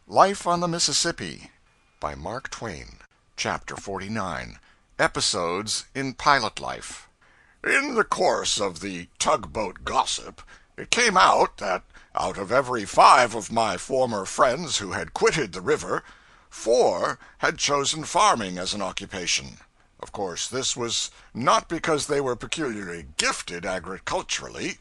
Life on the Mississippi by Mark Twain. Chapter 49. Episodes in Pilot Life. In the course of the tugboat gossip, it came out that out of every 5 of my former friends who had quitted the river, 4 had chosen farming as an occupation. Of course, this was not because they were peculiarly gifted agriculturally,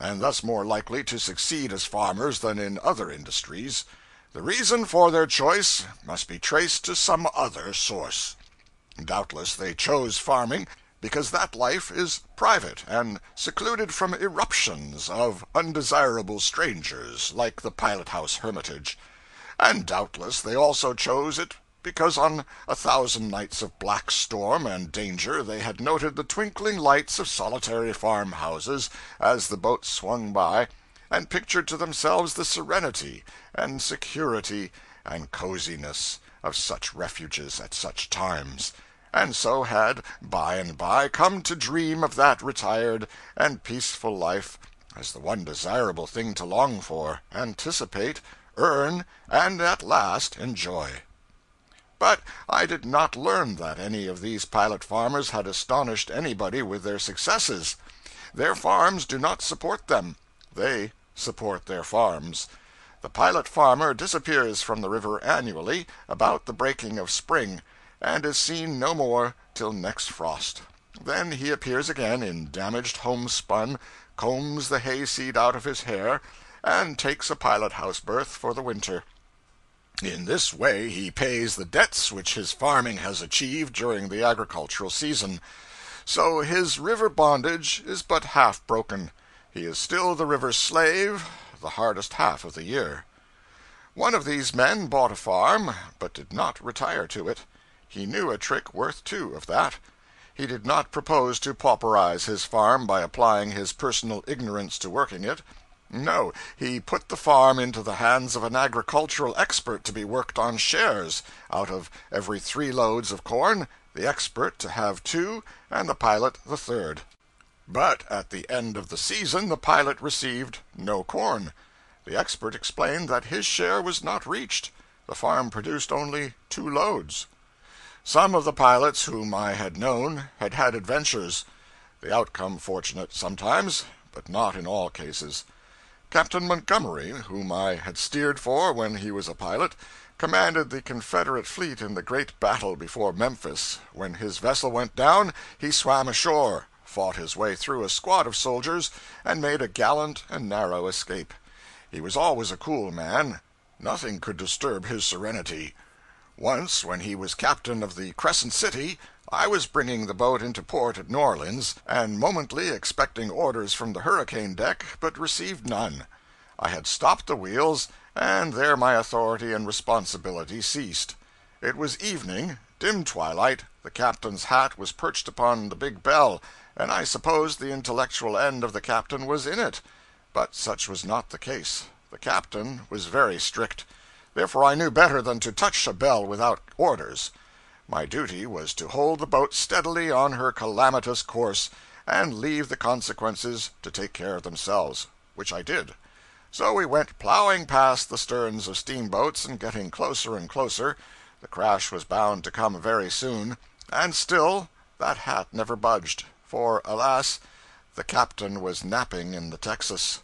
and thus more likely to succeed as farmers than in other industries. The reason for their choice must be traced to some other source. Doubtless they chose farming because that life is private and secluded from irruptions of undesirable strangers like the pilot-house hermitage. And doubtless they also chose it because on 1,000 nights of black storm and danger they had noted the twinkling lights of solitary farmhouses as the boat swung by, and pictured to themselves the serenity and security and coziness of such refuges at such times, and so had by and by come to dream of that retired and peaceful life as the one desirable thing to long for, anticipate, earn, and at last enjoy. But I did not learn that any of these pilot farmers had astonished anybody with their successes. Their farms do not support them. They support their farms. The pilot farmer disappears from the river annually about the breaking of spring, and is seen no more till next frost. Then he appears again in damaged homespun, combs the hayseed out of his hair, and takes a pilot-house berth for the winter. In this way he pays the debts which his farming has achieved during the agricultural season. So his river bondage is but half broken. He is still the river's slave the hardest half of the year. One of these men bought a farm, but did not retire to it. He knew a trick worth 2 of that. He did not propose to pauperize his farm by applying his personal ignorance to working it. No, he put the farm into the hands of an agricultural expert to be worked on shares. Out of every 3 loads of corn, the expert to have 2, and the pilot the third. But at the end of the season the pilot received no corn. The expert explained that his share was not reached. The farm produced only 2 loads. Some of the pilots whom I had known had had adventures. The outcome fortunate sometimes, but not in all cases. Captain Montgomery, whom I had steered for when he was a pilot, commanded the Confederate fleet in the great battle before Memphis. When his vessel went down, he swam ashore, fought his way through a squad of soldiers, and made a gallant and narrow escape. He was always a cool man. Nothing could disturb his serenity. Once, when he was captain of the Crescent City, I was bringing the boat into port at New Orleans, and momently expecting orders from the hurricane deck, but received none. I had stopped the wheels, and there my authority and responsibility ceased. It was evening, dim twilight, the captain's hat was perched upon the big bell, and I supposed the intellectual end of the captain was in it. But such was not the case. The captain was very strict. Therefore I knew better than to touch a bell without orders. My duty was to hold the boat steadily on her calamitous course, and leave the consequences to take care of themselves, which I did. So we went plowing past the sterns of steamboats and getting closer and closer. The crash was bound to come very soon, and still that hat never budged, for, alas, the captain was napping in the Texas.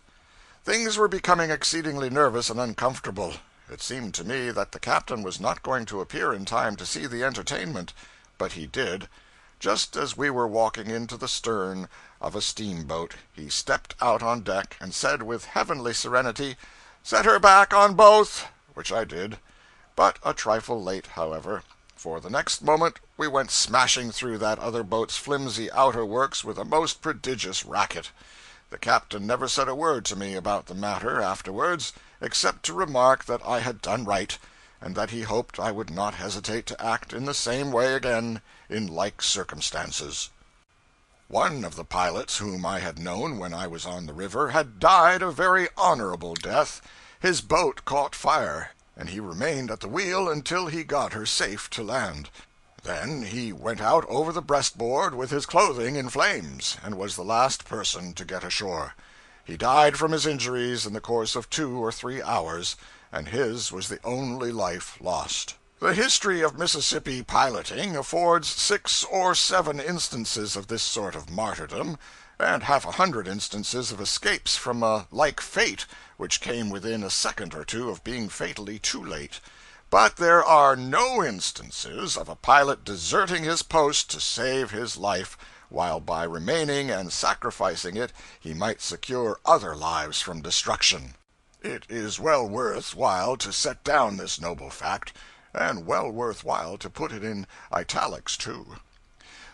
Things were becoming exceedingly nervous and uncomfortable. It seemed to me that the captain was not going to appear in time to see the entertainment, but he did. Just as we were walking into the stern of a steamboat, he stepped out on deck and said with heavenly serenity, "Set her back on both," which I did. But a trifle late, however, for the next moment we went smashing through that other boat's flimsy outer works with a most prodigious racket. The captain never said a word to me about the matter afterwards, except to remark that I had done right, and that he hoped I would not hesitate to act in the same way again in like circumstances. One of the pilots whom I had known when I was on the river had died a very honorable death. His boat caught fire, and he remained at the wheel until he got her safe to land. Then he went out over the breastboard with his clothing in flames, and was the last person to get ashore. He died from his injuries in the course of 2 or 3 hours, and his was the only life lost. The history of Mississippi piloting affords 6 or 7 instances of this sort of martyrdom, and half a hundred instances of escapes from a like fate, which came within a second or two of being fatally too late. But there are no instances of a pilot deserting his post to save his life, while by remaining and sacrificing it he might secure other lives from destruction. It is well worth while to set down this noble fact, and well worth while to put it in italics too.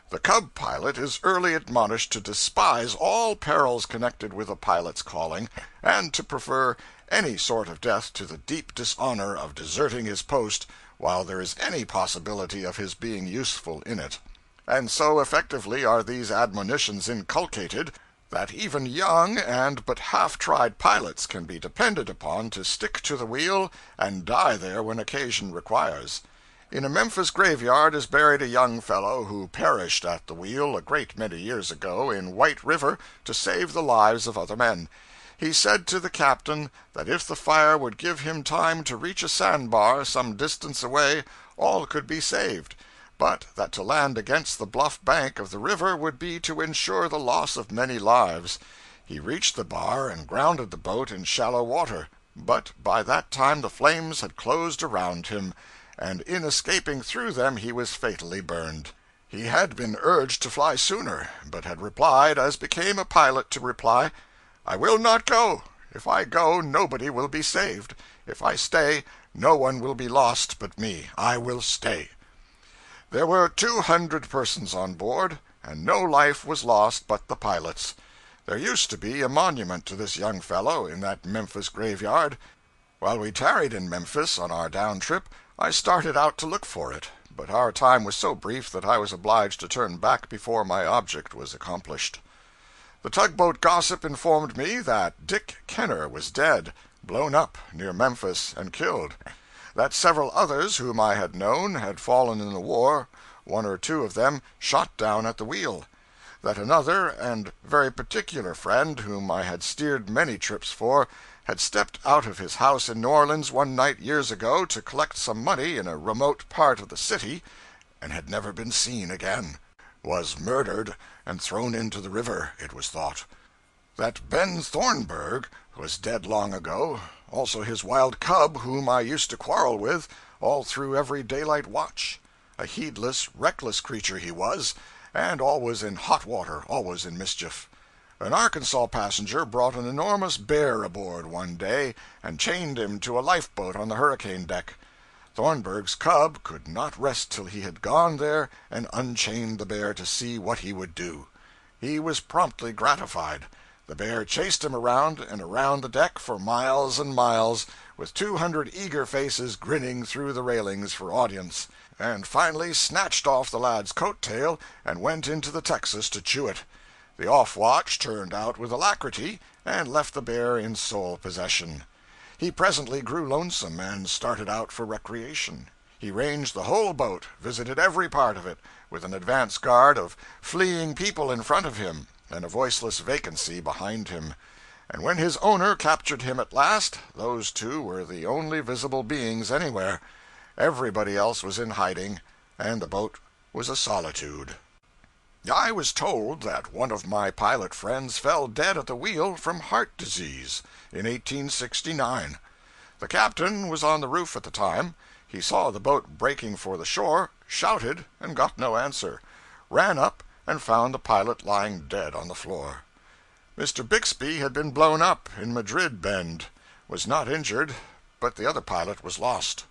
The cub pilot is early admonished to despise all perils connected with a pilot's calling, and to prefer any sort of death to the deep dishonor of deserting his post while there is any possibility of his being useful in it. And so effectively are these admonitions inculcated that even young and but half-tried pilots can be depended upon to stick to the wheel and die there when occasion requires. In a Memphis graveyard is buried a young fellow who perished at the wheel a great many years ago in White River to save the lives of other men. He said to the captain that if the fire would give him time to reach a sandbar some distance away, all could be saved, but that to land against the bluff bank of the river would be to insure the loss of many lives. He reached the bar and grounded the boat in shallow water, but by that time the flames had closed around him, and in escaping through them he was fatally burned. He had been urged to fly sooner, but had replied, as became a pilot to reply, "I will not go. If I go, nobody will be saved. If I stay, no one will be lost but me. I will stay." There were 200 persons on board, and no life was lost but the pilot's. There used to be a monument to this young fellow in that Memphis graveyard. While we tarried in Memphis on our down trip, I started out to look for it, but our time was so brief that I was obliged to turn back before my object was accomplished. The tugboat gossip informed me that Dick Kenner was dead, blown up near Memphis and killed; that several others whom I had known had fallen in the war, 1 or 2 of them shot down at the wheel; that another and very particular friend, whom I had steered many trips for, had stepped out of his house in New Orleans one night years ago to collect some money in a remote part of the city, and had never been seen again; was murdered and thrown into the river, it was thought; that Ben Thornburg was dead long ago, also his wild cub, whom I used to quarrel with all through every daylight watch. A heedless, reckless creature he was, and always in hot water, always in mischief. An Arkansas passenger brought an enormous bear aboard one day, and chained him to a lifeboat on the hurricane deck. Thornburg's cub could not rest till he had gone there and unchained the bear to see what he would do. He was promptly gratified. The bear chased him around and around the deck for miles and miles, with 200 eager faces grinning through the railings for audience, and finally snatched off the lad's coat tail and went into the Texas to chew it. The off-watch turned out with alacrity, and left the bear in sole possession. He presently grew lonesome, and started out for recreation. He ranged the whole boat, visited every part of it, with an advance guard of fleeing people in front of him, and a voiceless vacancy behind him. And when his owner captured him at last, those 2 were the only visible beings anywhere. Everybody else was in hiding, and the boat was a solitude. I was told that one of my pilot friends fell dead at the wheel from heart disease in 1869. The captain was on the roof at the time. He saw the boat breaking for the shore, shouted, and got no answer; ran up, and found the pilot lying dead on the floor. Mr. Bixby had been blown up in Madrid Bend, was not injured, but the other pilot was lost.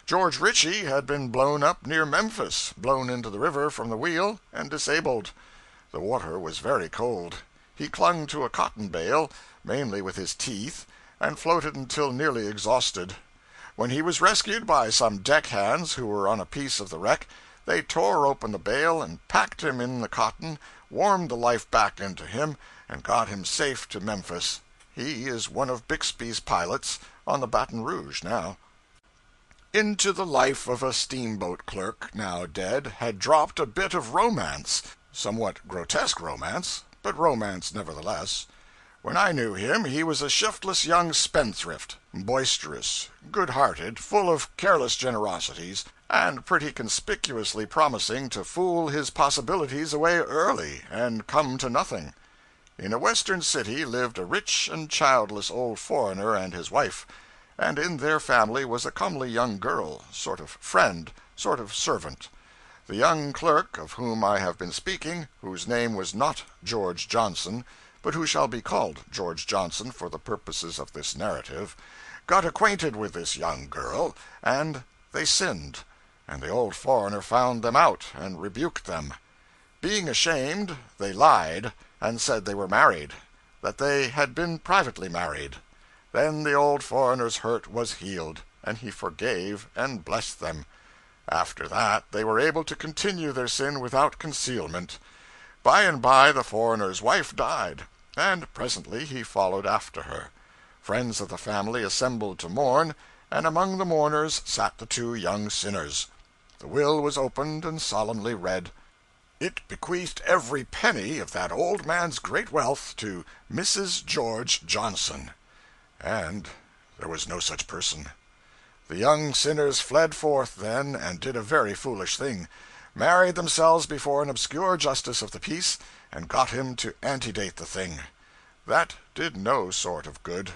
George Ritchie had been blown up near Memphis, blown into the river from the wheel, and disabled. The water was very cold. He clung to a cotton bale, mainly with his teeth, and floated until nearly exhausted. When he was rescued by some deck hands who were on a piece of the wreck, they tore open the bale and packed him in the cotton, warmed the life back into him, and got him safe to Memphis. He is one of Bixby's pilots on the Baton Rouge now. Into the life of a steamboat clerk, now dead, had dropped a bit of romance, somewhat grotesque romance, but romance nevertheless. When I knew him, he was a shiftless young spendthrift, boisterous, good-hearted, full of careless generosities, and pretty conspicuously promising to fool his possibilities away early and come to nothing. In a western city lived a rich and childless old foreigner and his wife, and in their family was a comely young girl, sort of friend, sort of servant. The young clerk of whom I have been speaking, whose name was not George Johnson, but who shall be called George Johnson for the purposes of this narrative, got acquainted with this young girl, and they sinned, and the old foreigner found them out and rebuked them. Being ashamed, they lied, and said they were married, that they had been privately married. Then the old foreigner's hurt was healed, and he forgave and blessed them. After that they were able to continue their sin without concealment. By and by the foreigner's wife died, and presently he followed after her. Friends of the family assembled to mourn, and among the mourners sat the two young sinners. The will was opened and solemnly read. It bequeathed every penny of that old man's great wealth to Mrs. George Johnson. And there was no such person. The young sinners fled forth then, and did a very foolish thing: married themselves before an obscure justice of the peace, and got him to antedate the thing. That did no sort of good.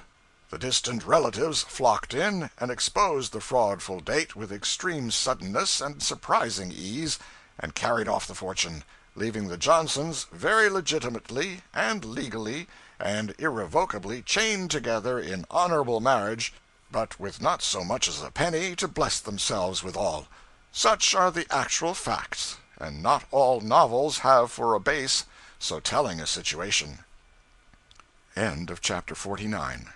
The distant relatives flocked in, and exposed the fraudful date with extreme suddenness and surprising ease, and carried off the fortune, leaving the Johnsons very legitimately and legally and irrevocably chained together in honorable marriage, but with not so much as a penny to bless themselves withal. Such are the actual facts, and not all novels have for a base so telling a situation. End of chapter 49.